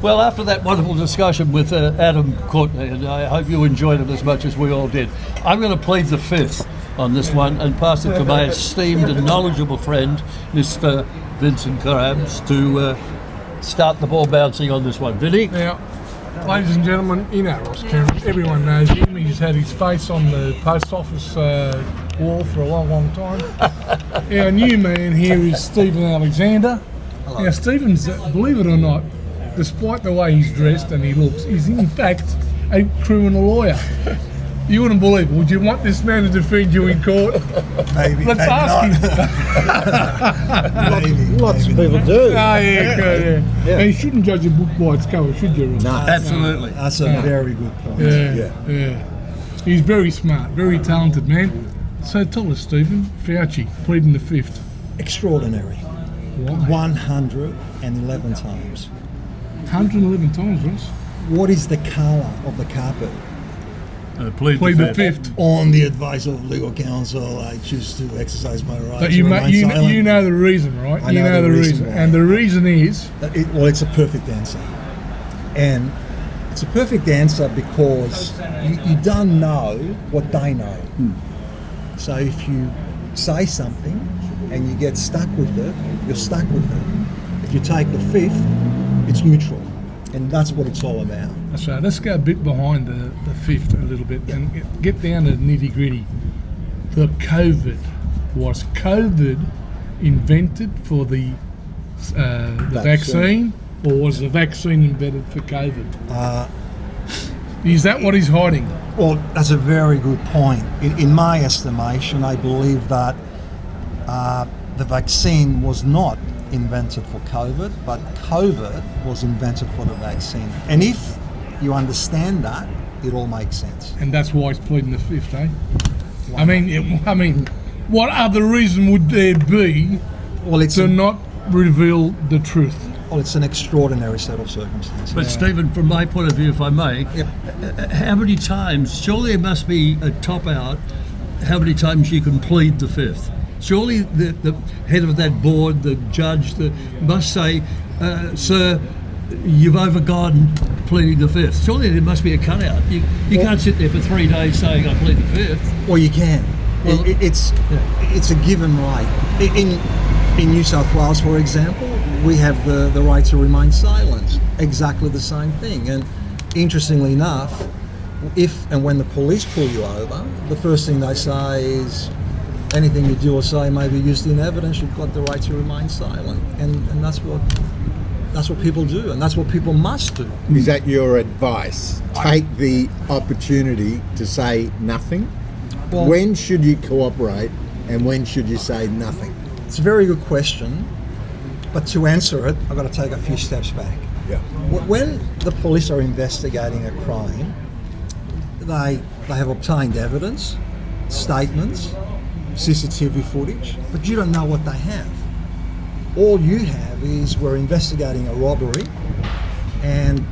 Well, after that wonderful discussion with Adam Courtney, and I hope you enjoyed it as much as we all did, I'm going to plead the fifth on this one and pass it to my esteemed and knowledgeable friend, Mr. Vincent Crabs, to start the ball bouncing on this one. Vinny? Now, ladies and gentlemen, you know Ross Kemp. Everyone knows him. He's had his face on the post office wall for a long, long time. Our new man here is Stephen Alexander. Hello. Now, Stephen's, believe it or not, despite the way he's dressed and he looks, he's in fact a criminal lawyer. You wouldn't believe it. Would you want this man to defend you in court? Maybe. Let's maybe ask not. him. Lots of people do. Oh, yeah, good, yeah. And you shouldn't judge a book by its cover, should you, Ross? No. Absolutely. That's a very good point. Yeah. He's very smart, very talented man. So tell us, Stephen, Fauci pleading the fifth. Extraordinary. Why? 111 times. 111 times, Ross. What is the colour of the carpet? Plead Plead the fifth. On the advice of legal counsel, I choose to exercise my right But to remain silent. you know the reason, right? I You know know the the reason reason. why. And the reason is, Well, it's a perfect answer. And it's a perfect answer because you don't know what they know. So if you say something and you get stuck with it, you're stuck with it. If you take the fifth, it's neutral. And that's what it's all about. so let's go a bit behind the fifth a little bit and get down to the nitty gritty. Was COVID invented for the vaccine, or was the vaccine invented for COVID? Is that what he's hiding? Well, that's a very good point. In my estimation, I believe that the vaccine was not invented for COVID, but COVID was invented for the vaccine. And if you understand that, it all makes sense. And that's why he's pleading the fifth, eh? I mean, what other reason would there be Well, it's to not reveal the truth? it's an extraordinary set of circumstances. But Stephen, from my point of view, if I may, Yep. how many times, surely there must be a top out, how many times you can plead the fifth? Surely the head of that board, the judge, must say, sir, you've overgone pleading the fifth. Surely there must be a cutout. You can't sit there for 3 days saying I plead the fifth. Well, you can. Well, It's a given right. In New South Wales, for example, we have the right to remain silent. Exactly the same thing. And interestingly enough, if and when the police pull you over, the first thing they say is, anything you do or say may be used in evidence. You've got the right to remain silent, and that's what people do, and that's what people must do. Is that your advice? Take the opportunity to say nothing? Well, When should you cooperate and when should you say nothing? it's a very good question, but to answer it, I've got to take a few steps back. Yeah. When the police are investigating a crime, they have obtained evidence, statements, CCTV footage, but you don't know what they have. All you have is we're investigating a robbery, and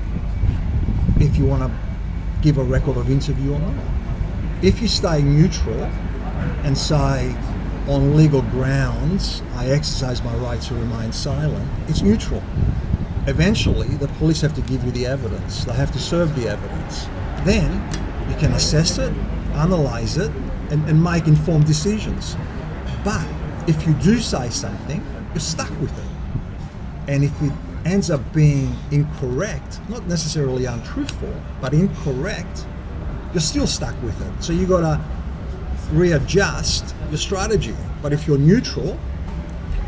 if you want to give a record of interview or not. If you stay neutral and say, on legal grounds, I exercise my right to remain silent, it's neutral. Eventually, the police have to give you the evidence. They have to serve the evidence. Then you can assess it, analyse it, and make informed decisions. But if you do say something, you're stuck with it. And if it ends up being incorrect, not necessarily untruthful, but incorrect, you're still stuck with it. So you got to readjust your strategy. But if you're neutral,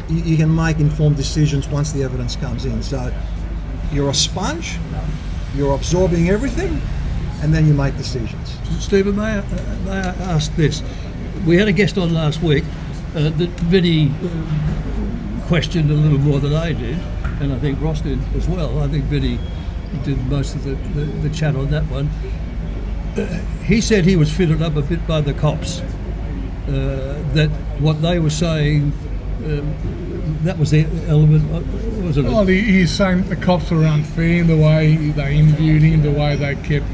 you can make informed decisions once the evidence comes in. So you're a sponge, you're absorbing everything, and then you make decisions. Stephen, may I ask this? We had a guest on last week that Vinny questioned a little more than I did, and I think Ross did as well. I think Vinny did most of the chat on that one. He said he was fitted up a bit by the cops, that what they were saying, that was the element, wasn't it? Well, he's saying the cops were unfair in the way they interviewed him, the way they kept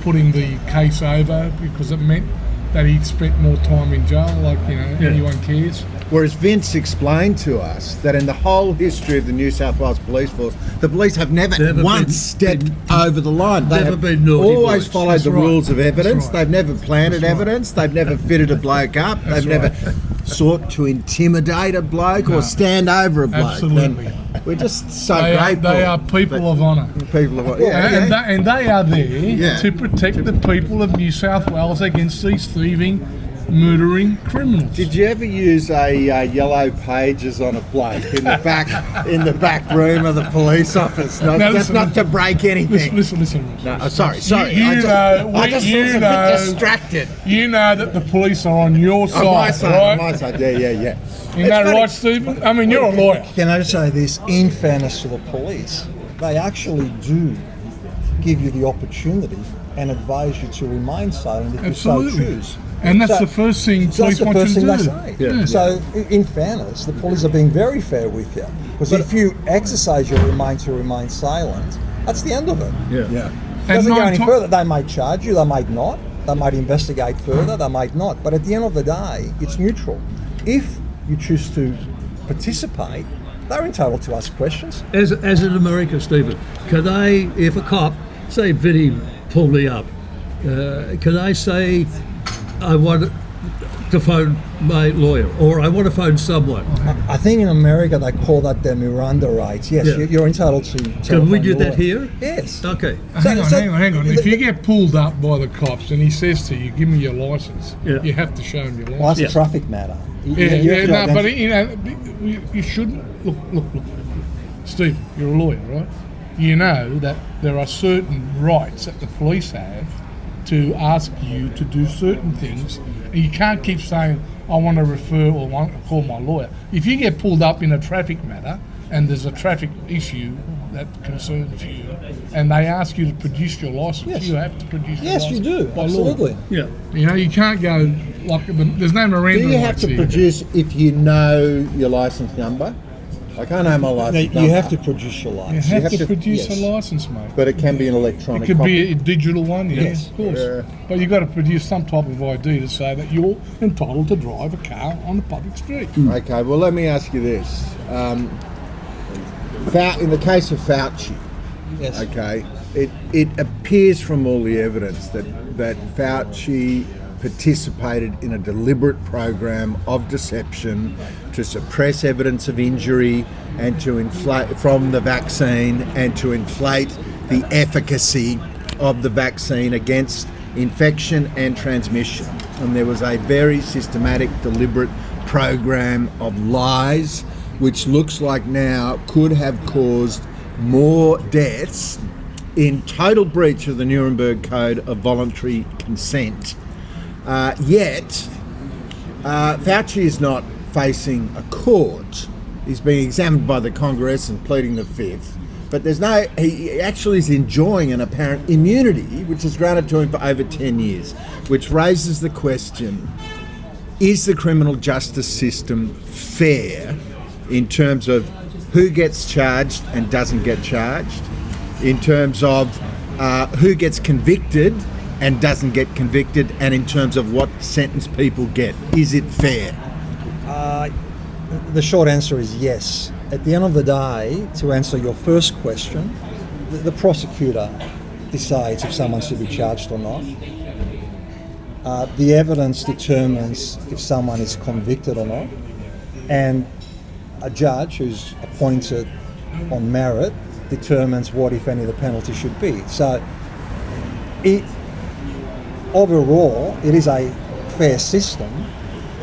putting the case over, because it meant that he spent more time in jail, like, you know, anyone cares. Whereas Vince explained to us that in the whole history of the New South Wales Police Force, the police have never once stepped over the line. They Never have been naughty always boys. followed That's the right. rules of evidence. That's right. They've never planted evidence. They've never fitted a bloke up. They've never sought to intimidate a bloke or stand over a bloke. Absolutely. And we're just so They grateful. are people of honour. People of And they are there Yeah. to protect the people of New South Wales against these thieving, murdering criminals. Did you ever use a yellow pages on a plate in the back room of the police office? No, Now, just listen, not to break anything. Listen. No, sorry. You I know, just you was a know- bit distracted. You know that the police are on your side, On my side, right? on my side. Yeah. Isn't It's that funny. right, Stephen? I mean, you're a lawyer. Can I just say this, in fairness to the police, they actually do give you the opportunity and advise you to remain silent if you so Absolutely. choose. And that's So- the first thing So police that's the want you first to thing do. they say. Yeah. So, in fairness, the police are being very fair with you. Because if you exercise your right to remain silent, that's the end of it. Yeah. It And doesn't go nine any ti- further. They might charge you, they might not. They might investigate further, they might not. But at the end of the day, it's neutral. If you choose to participate, they're entitled to ask questions. As in America, Stephen, can I, if a cop, say Vinny pulled me up, can I say I want to phone my lawyer or I want to phone someone? I think in America they call that their Miranda rights. Yes, Yeah. you're entitled to. Can we telephone do your that lawyer. here? Yes. Okay. Hang on. the- If you get pulled up by the cops and he says to you, "Give me your license," Yeah. you have to show him your Well, license. that's a traffic matter. You Yeah, have to no, identify- but you know, you shouldn't look. Steve, you're a lawyer, right? You know that there are certain rights that the police have to ask you to do certain things, and you can't keep saying, "I want to refer or want to call my lawyer." If you get pulled up in a traffic matter and there's a traffic issue that concerns you, and they ask you to produce your license, Yes. you have to produce your Yes, license. you do. by law. Absolutely. Yeah. You know, you can't go like there's no Miranda Do you have rights to here. produce if you know your license number? Like I know my license You number. have to produce your You license. have, have to to- produce yes. a license, mate. But it can be an electronic It could copy. be a digital one, Yes. of course. Yeah. But you've got to produce some type of ID to say that you're entitled to drive a car on the public street. Okay, well, let me ask you this. In the case of Fauci, Yes. okay, it appears from all the evidence that Fauci participated in a deliberate program of deception to suppress evidence of injury and to inflate from the vaccine and to inflate the efficacy of the vaccine against infection and transmission. And there was a very systematic, deliberate program of lies, which looks like now could have caused more deaths in total breach of the Nuremberg Code of voluntary consent. Yet, Fauci is not facing a court. He's being examined by the Congress and pleading the fifth. But he actually is enjoying an apparent immunity, which is granted to him for over 10 years, which raises the question, is the criminal justice system fair in terms of who gets charged and doesn't get charged, in terms of who gets convicted and doesn't get convicted, and in terms of what sentence people get? Is it fair? The short answer is yes. At the end of the day, to answer your first question, the prosecutor decides if someone's to be charged or not. The evidence determines if someone is convicted or not. And a judge who's appointed on merit determines what, if any, the penalty should be. So, overall, it is a fair system,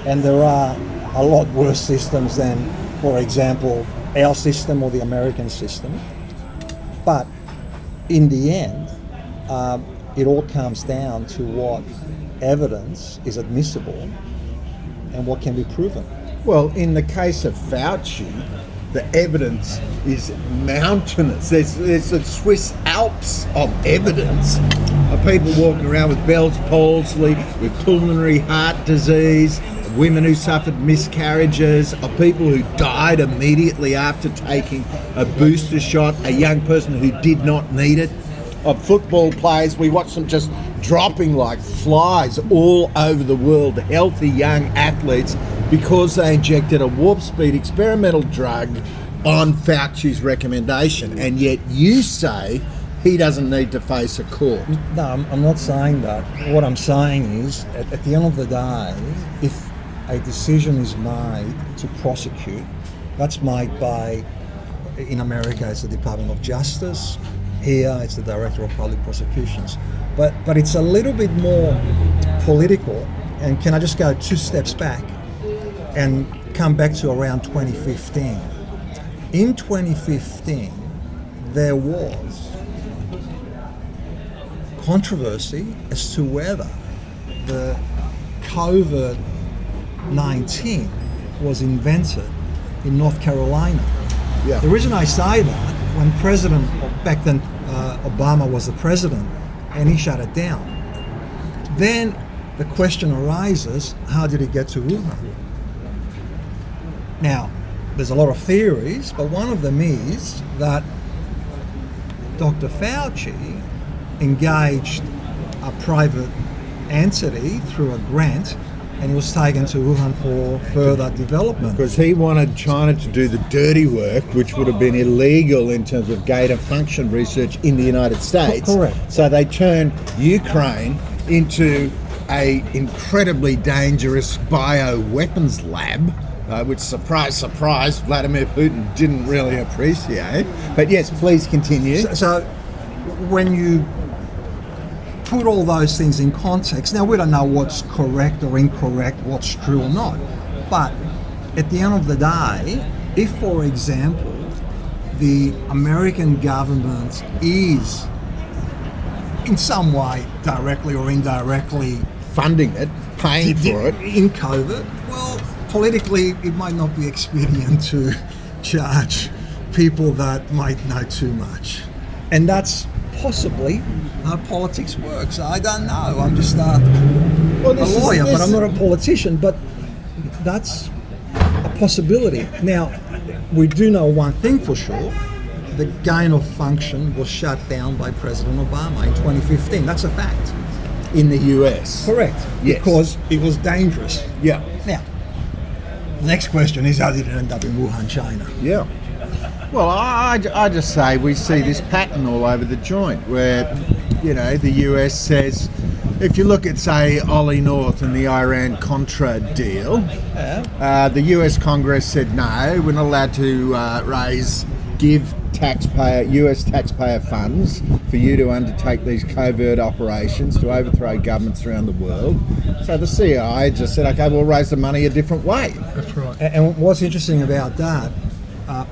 and there are a lot worse systems than, for example, our system or the American system. But in the end, it all comes down to what evidence is admissible and what can be proven. Well, in the case of Fauci, the evidence is mountainous. There's the Swiss Alps of evidence of people walking around with Bell's palsy, with pulmonary heart disease, of women who suffered miscarriages, of people who died immediately after taking a booster shot, a young person who did not need it, of football players. We watched them just dropping like flies all over the world, healthy young athletes, because they injected a warp speed experimental drug on Fauci's recommendation. And yet you say he doesn't need to face a court. No, I'm not saying that. What I'm saying is, at the end of the day, if a decision is made to prosecute, that's made by, in America, it's the Department of Justice. Here, it's the Director of Public Prosecutions. But it's a little bit more political. And can I just go 2 steps back and come back to around 2015? In 2015, there was controversy as to whether the COVID-19 was invented in North Carolina. Yeah. The reason I say that, when back then Obama was the president, and he shut it down, then the question arises, how did it get to Wuhan? Now, there's a lot of theories, but one of them is that Dr. Fauci engaged a private entity through a grant, and he was taken to Wuhan for further development. Because he wanted China to do the dirty work, which would have been illegal in terms of gain of function research in the United States. Correct. So they turned Ukraine into a incredibly dangerous bioweapons lab, which, surprise, surprise, Vladimir Putin didn't really appreciate. But yes, please continue. So when you put all those things in context, now we don't know what's correct or incorrect, what's true or not, but at the end of the day, if, for example, the American government is in some way, directly or indirectly, Funding it, paying for it. in COVID, well, politically it might not be expedient to charge people that might know too much. And that's possibly how politics works. I don't know. I'm just a lawyer, but I'm not a politician. But that's a possibility. Now, we do know one thing for sure. The gain of function was shut down by President Obama in 2015. That's a fact. In the US. Correct. Yes. Because it was dangerous. Yeah. Now, the next question is, how did it end up in Wuhan, China? Yeah. Well, I just say we see this pattern all over the joint where, you know, the US says, if you look at, say, Ollie North and the Iran-Contra deal, the US Congress said, no, we're not allowed to give US taxpayer funds for you to undertake these covert operations to overthrow governments around the world. So the CIA just said, okay, we'll raise the money a different way. That's right. And what's interesting about that,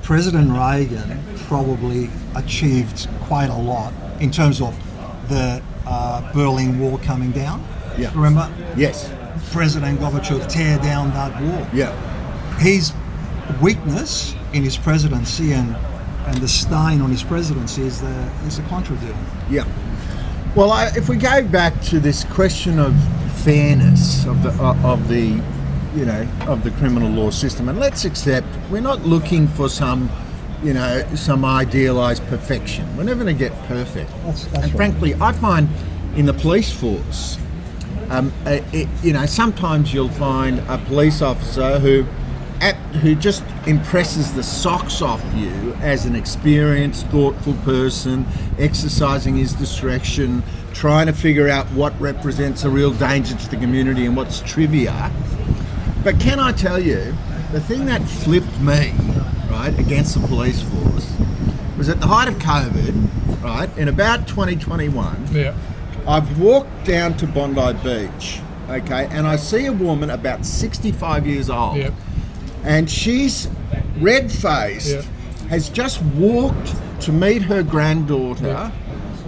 President Reagan probably achieved quite a lot in terms of the Berlin Wall coming down. Yeah. Remember? Yes. President Gorbachev tear down that wall. Yeah. His weakness in his presidency and the stain on his presidency is the Contra deal. Yeah. Well, if we go back to this question of fairness of the criminal law system, and let's accept we're not looking for some idealised perfection. We're never going to get perfect. That's and right. frankly, I find in the police force, sometimes you'll find a police officer who just impresses the socks off you as an experienced, thoughtful person, exercising his discretion, trying to figure out what represents a real danger to the community and what's trivia. But can I tell you, the thing that flipped me, right, against the police force was at the height of COVID, right, in about 2021, Yeah. I've walked down to Bondi Beach, okay, and I see a woman about 65 years old. Yeah. And she's red-faced, Yeah. has just walked to meet her granddaughter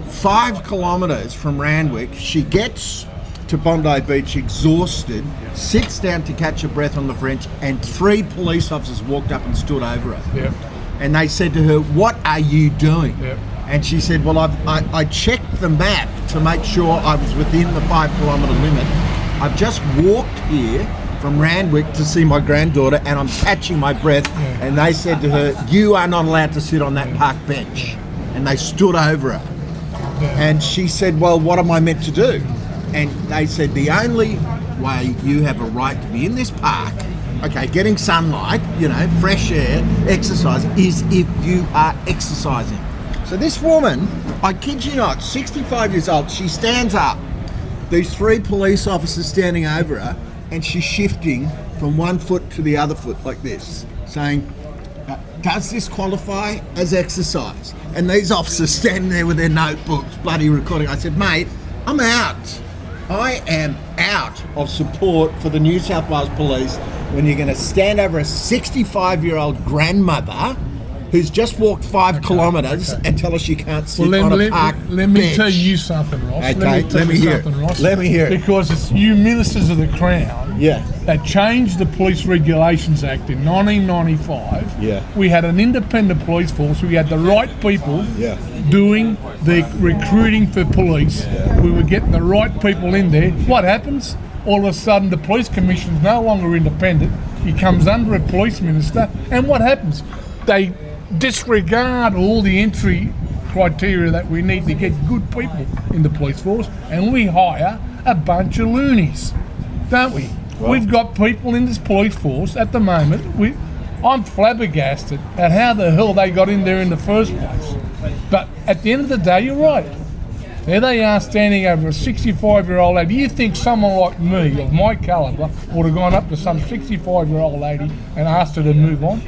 5 kilometres from Randwick. She gets to Bondi Beach exhausted, sits down to catch her breath on the French, and 3 police officers walked up and stood over her. Yeah. And they said to her, "What are you doing?" Yeah. And she said, "Well, I checked the map to make sure I was within the 5 kilometre limit. I've just walked here from Randwick to see my granddaughter and I'm catching my breath." Yeah. And they said to her, "You are not allowed to sit on that park bench." And they stood over her. And she said, well, what am I meant to do? And they said, the only way you have a right to be in this park, okay, getting sunlight, fresh air, exercise, is if you are exercising. So this woman, I kid you not, 65 years old, she stands up, these 3 police officers standing over her, and she's shifting from one foot to the other foot like this, saying, does this qualify as exercise? And these officers standing there with their notebooks, bloody recording. I said, mate, I'm out. I am out of support for the New South Wales Police when you're going to stand over a 65-year-old grandmother who's just walked 5 kilometres and tell us she can't sit on a park Let me bench. tell you something, Ross. Okay, let me hear it. Let me hear it. Because it's you ministers of the Crown Yeah. that changed the Police Regulations Act in 1995. Yeah. We had an independent police force. We had the right people Yeah. doing the recruiting for police. We were getting the right people in there. What happens? All of a sudden, the police commission is no longer independent. He comes under a police minister. And what happens? They disregard all the entry criteria that we need to get good people in the police force, and we hire a bunch of loonies, don't we? Well, we've got people in this police force at the moment. I'm flabbergasted at how the hell they got in there in the first place. But at the end of the day, you're right. There they are standing over a 65-year-old lady. You think someone like me, of my calibre, would have gone up to some 65-year-old lady and asked her to move on?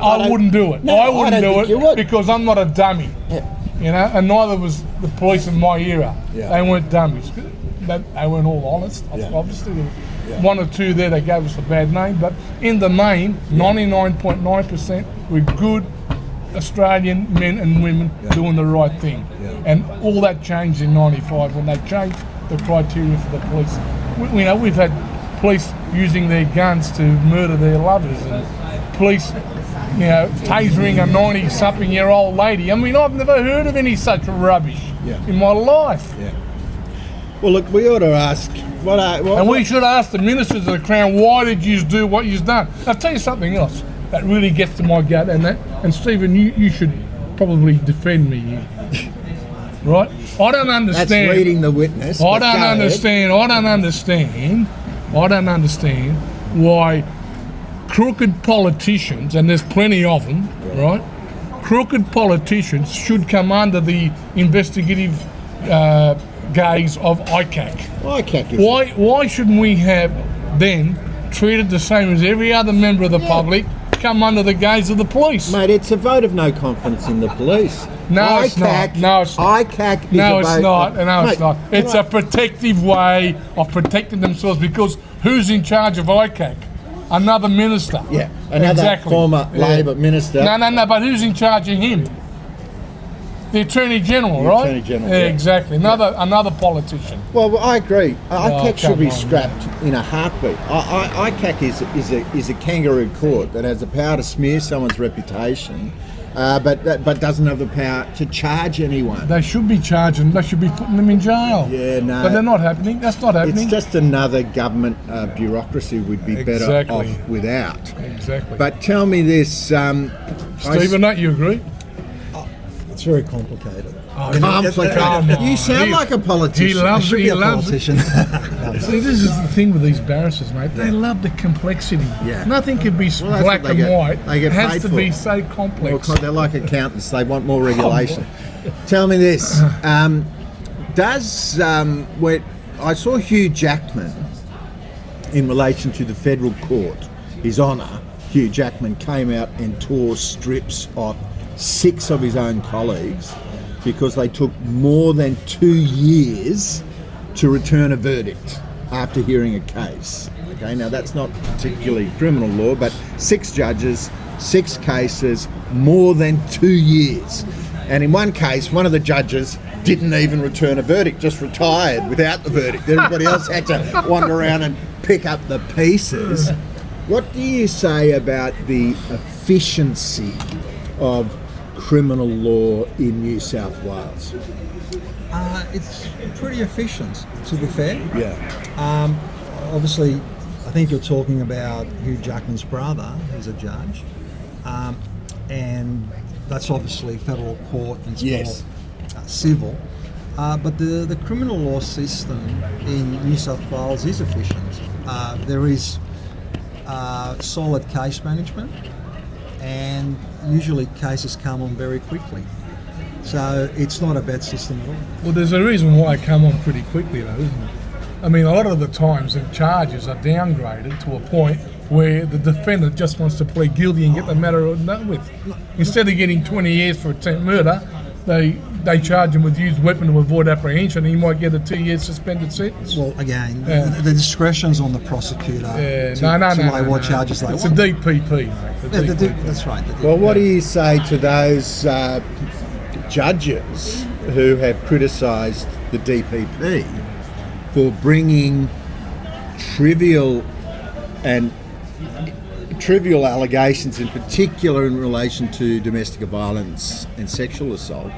I wouldn't do it. No, I wouldn't I don't do think you it would. because I'm not a dummy. Yeah. And neither was the police in my era. Yeah. They weren't dummies. They weren't all honest. Yeah. Obviously, there were one or two there that gave us a bad name, but in the main, 99.9% were good Australian men and women doing the right thing. Yeah. And all that changed in '95 when they changed the criteria for the police. We've had police using their guns to murder their lovers, and police tasering a 90-something-year-old lady. I mean, I've never heard of any such rubbish in my life. Yeah. Well, look, we ought to ask. And we should ask the ministers of the Crown, why did you do what you've done? I'll tell you something else that really gets to my gut, and Stephen, you should probably defend me here. Right? I don't understand. That's reading the witness. I don't understand why crooked politicians, and there's plenty of them, right? Crooked politicians should come under the investigative gaze of ICAC. ICAC is Why shouldn't we have then treated the same as every other member of the public, come under the gaze of the police? Mate, it's a vote of no confidence in the police. No, it's not. No, it's not. ICAC is No, a it's vote not. of- No, it's Mate, not. It's a protective way of protecting themselves, because who's in charge of ICAC? Another minister. Yeah, another former Labor minister. No, but who's in charge of him? The Attorney General, The right? Attorney General, Yeah, yeah. exactly. Another politician. Well, I agree. ICAC should be come on, scrapped in a heartbeat. ICAC is a kangaroo court that has the power to smear someone's reputation, but doesn't have the power to charge anyone. They should be charging. They should be putting them in jail. Yeah, no. But they're not happening. That's not happening. It's just another government bureaucracy we'd be better Exactly. off without. Exactly. But tell me this, Stephen, don't you agree? It's very complicated. complicated. Come on. You sound like a politician. He loves Should it. be He a loves it. politician. See, this is the thing with these barristers, mate. They love the complexity. Yeah. Nothing can be that's black what they and get- white. they get It has paid to for. be so complex. Well, they're like accountants. They want more regulation. Tell me this: when I saw Hugh Jackman in relation to the federal court, His Honour Hugh Jackman came out and tore strips off 6 of his own colleagues because they took more than 2 years to return a verdict after hearing a case. Okay, now that's not particularly criminal law, but 6 judges, 6 cases, more than 2 years. And in one case, one of the judges didn't even return a verdict, just retired without the verdict. Everybody else had to wander around and pick up the pieces. What do you say about the efficiency of criminal law in New South Wales? It's pretty efficient, to be fair. Yeah. Obviously, I think you're talking about Hugh Jackman's brother, who's a judge, and that's obviously federal court and it's Yes. more civil. But the criminal law system in New South Wales is efficient. There is solid case management, and usually cases come on very quickly. So it's not a bad system at all. Well, there's a reason why it come on pretty quickly, though, isn't it? I mean, a lot of the times the charges are downgraded to a point where the defendant just wants to plead guilty and get the matter done with. Instead of getting 20 years for attempt murder, they charge him with used weapon to avoid apprehension, and he might get a 2-year suspended sentence. Well, again, the discretion's on the prosecutor to lay what charges they it's want. a DPP, mate. That's right. Well, what do you say to those judges who have criticised the DPP for bringing trivial allegations, in particular in relation to domestic violence and sexual assault?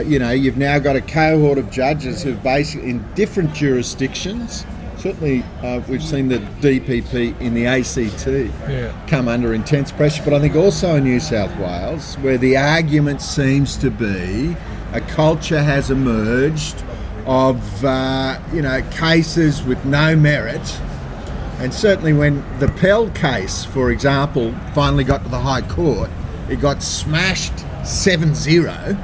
You've now got a cohort of judges who basically in different jurisdictions. Certainly, we've seen the DPP in the ACT come under intense pressure, but I think also in New South Wales, where the argument seems to be a culture has emerged of cases with no merit. And certainly when the Pell case, for example, finally got to the High Court, it got smashed 7-0,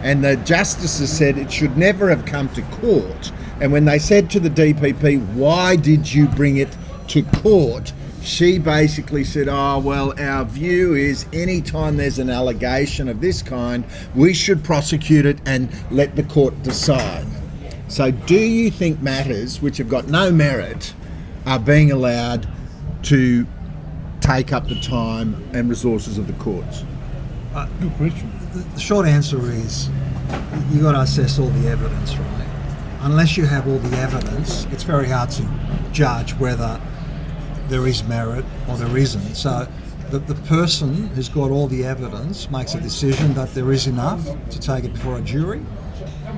and the justices said it should never have come to court. And when they said to the DPP, why did you bring it to court? She basically said, our view is any time there's an allegation of this kind, we should prosecute it and let the court decide. So do you think matters which have got no merit are being allowed to take up the time and resources of the courts? Good question. The short answer is you got to assess all the evidence, right? Unless you have all the evidence, it's very hard to judge whether there is merit or there isn't. So the person who's got all the evidence makes a decision that there is enough to take it before a jury,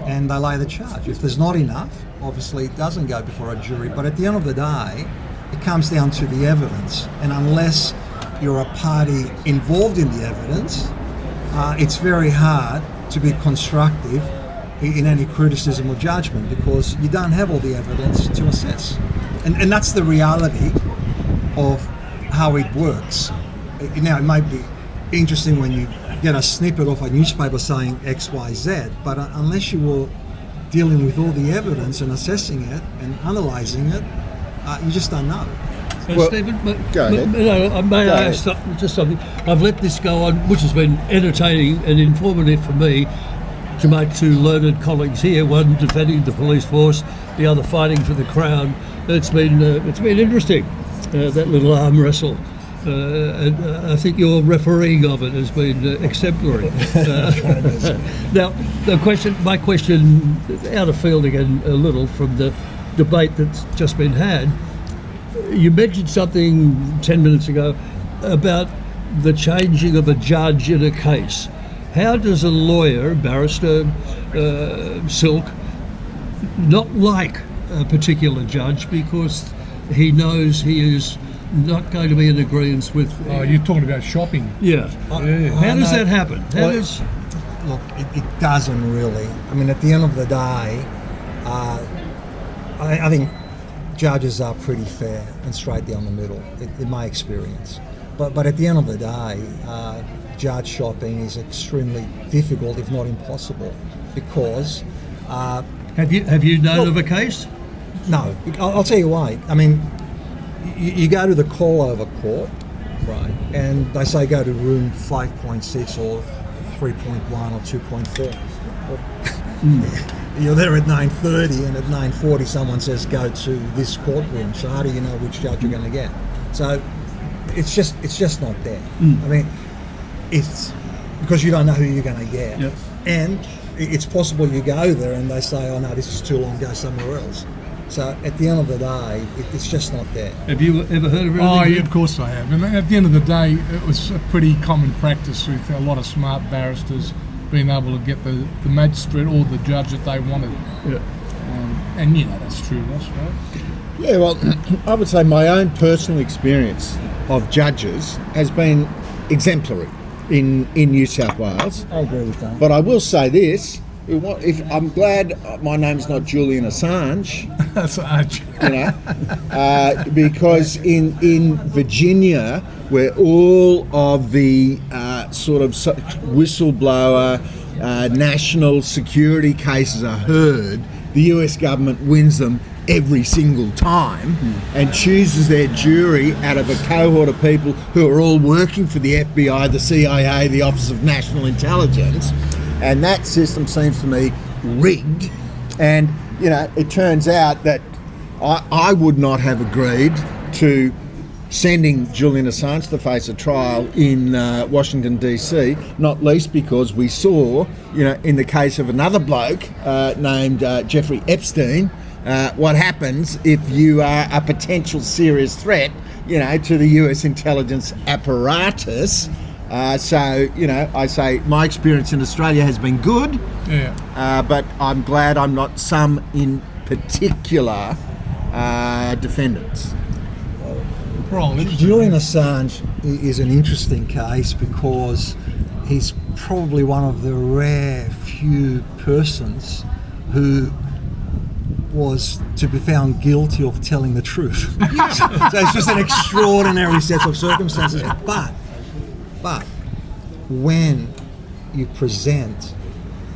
and they lay the charge. If there's not enough, obviously it doesn't go before a jury. But at the end of the day, it comes down to the evidence. And unless you're a party involved in the evidence, it's very hard to be constructive in any criticism or judgment because you don't have all the evidence to assess. And that's the reality of how it works. Now, it might be interesting when you get a snippet off a newspaper saying X, Y, Z, but unless you were dealing with all the evidence and assessing it and analysing it, you just don't know. Stephen, go ahead. May I ask just something? I've let this go on, which has been entertaining and informative for me, to make two learned colleagues here, one defending the police force, the other fighting for the Crown. It's been interesting, that little arm wrestle. And I think your refereeing of it has been exemplary. Now, my question, out of field again a little from the debate that's just been had, you mentioned something 10 minutes ago about the changing of a judge in a case. How does a lawyer, barrister, Silk, not like a particular judge because he knows he is not going to be in agreement with... You're talking about shopping. Yeah. How does that happen? Look, it doesn't really. I mean, at the end of the day, I think judges are pretty fair and straight down the middle, in my experience. But at the end of the day, judge shopping is extremely difficult, if not impossible, because... Have you known of a case? No. I'll tell you why. I mean, you go to the call-over court, right, and they say go to room 5.6 or 3.1 or 2.4. You're there at 9:30, and at 9:40 someone says go to this courtroom. So how do you know which judge you're going to get? So it's just not there. I mean, it's because you don't know who you're going to get, and it's possible you go there and they say, oh no, this is too long, go somewhere else. So at the end of the day, it's just not there. Have you ever heard of anything? Oh, yeah, of course I have. And at the end of the day, it was a pretty common practice with a lot of smart barristers being able to get the magistrate or the judge that they wanted. Yeah. And that's true, Ross, right? Yeah, well, I would say my own personal experience of judges has been exemplary. in New South Wales. I agree with that. But I will say this: if I'm glad my name's not Julian Assange, That's Arch. you know, because in Virginia, where all of the sort of whistleblower national security cases are heard, the US government wins them every single time and chooses their jury out of a cohort of people who are all working for the FBI, the CIA, the Office of National Intelligence, and that system seems to me rigged. And you know, it turns out that I would not have agreed to sending Julian Assange to face a trial in Washington DC, not least because we saw, you know, in the case of another bloke named Jeffrey Epstein, what happens if you are a potential serious threat, you know, to the US intelligence apparatus. So, you know, I say my experience in Australia has been good, but I'm glad I'm not some in particular defendants. Julian Assange is an interesting case because he's probably one of the rare few persons who was to be found guilty of telling the truth. So it's just an extraordinary set of circumstances. But when you present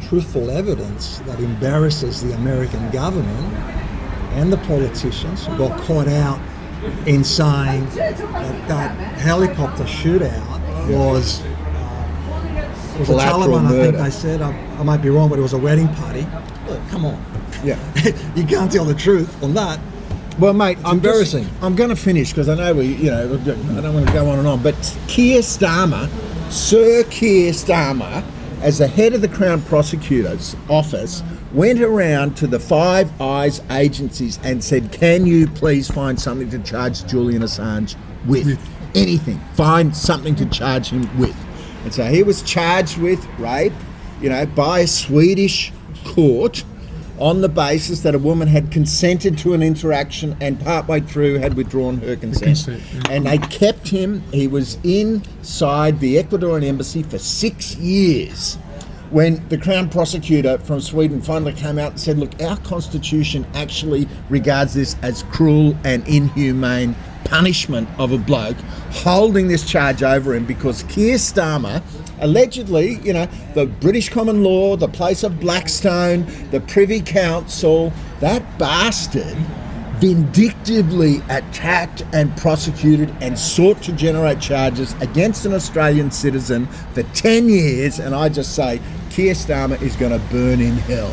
truthful evidence that embarrasses the American government and the politicians who got caught out in saying that helicopter shootout was a Taliban, I think they said. I might be wrong, but it was a wedding party. Look, come on. Yeah. You can't tell the truth on that. Well, mate, I'm embarrassing. I'm going to finish because I know I don't want to go on and on. But Keir Starmer, Sir Keir Starmer, as the head of the Crown Prosecutor's Office, went around to the Five Eyes agencies and said, "Can you please find something to charge Julian Assange with? Anything. Find something to charge him with." And so he was charged with rape, you know, by a Swedish court, on the basis that a woman had consented to an interaction and partway through had withdrawn her consent. And they kept him. He was inside the Ecuadorian embassy for 6 years. When the Crown Prosecutor from Sweden finally came out and said, "Look, our constitution actually regards this as cruel and inhumane punishment of a bloke," holding this charge over him because Keir Starmer allegedly, you know, the British common law, the place of Blackstone, the Privy Council, that bastard vindictively attacked and prosecuted and sought to generate charges against an Australian citizen for 10 years. And I just say, Keir Starmer is going to burn in hell.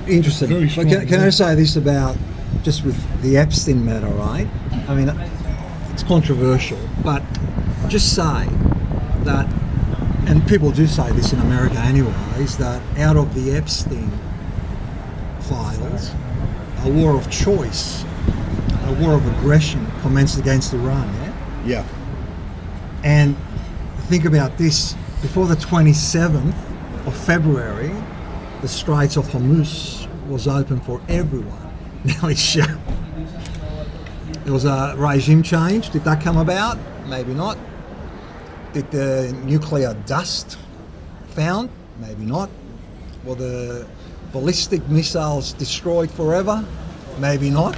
Interesting. But can I say this about just with the Epstein matter, right? I mean, it's controversial, but just say that, and people do say this in America anyway, is that out of the Epstein files, a war of choice, a war of aggression commenced against Iran, yeah? Yeah. And think about this, before the 27th of February, the Straits of Hormuz was open for everyone. Now it's shut. There was a regime change. Did that come about? Maybe not. Did the nuclear dust found? Maybe not. Were the ballistic missiles destroyed forever? Maybe not.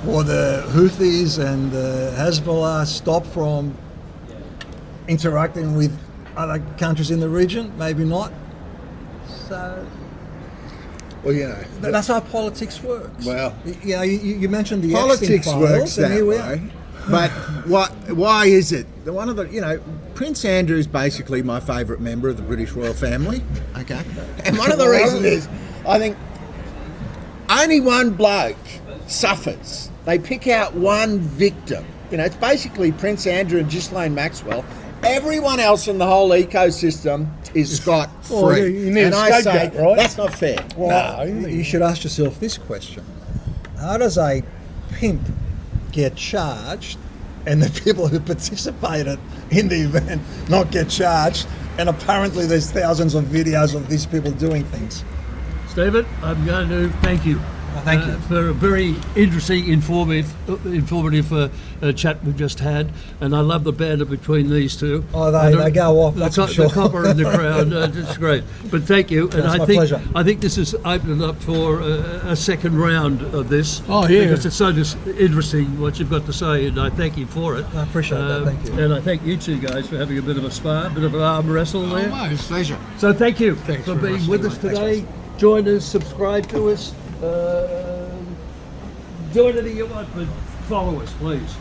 Were the Houthis and the Hezbollah stopped from interacting with other countries in the region? Maybe not. So, Well, you know, that's how politics works. Well, you know, you mentioned the politics Epstein files, works and that here we are. way. But why is it? One of the, you know, Prince Andrew is basically my favourite member of the British royal family. Okay, and one of the reasons is, I think, only one bloke suffers. They pick out one victim. You know, it's basically Prince Andrew and Ghislaine Maxwell. Everyone else in the whole ecosystem is scot-free. Well, you need and a I say, scapegoat, right? that's not fair. Well, you should ask yourself this question. How does a pimp get charged and the people who participated in the event not get charged? And apparently there's thousands of videos of these people doing things. Stephen, I'm going to thank you. thank you. for a very interesting, informative chat we've just had. And I love the banter between these two. Oh, I don't- they go off, The, that's for the sure. copper and the crown, it's great. But thank you. And That's I my think pleasure. I think this is opening up for a second round of this. Oh, yeah. Because it's so interesting what you've got to say, and I thank you for it. I appreciate that, thank you. And I thank you two guys for having a bit of a spar, a bit of an arm wrestle there. Almost. Pleasure. So thank you Thanks for very being much, with us Thanks, today. Join us, subscribe to us, do anything you want, but follow us, please.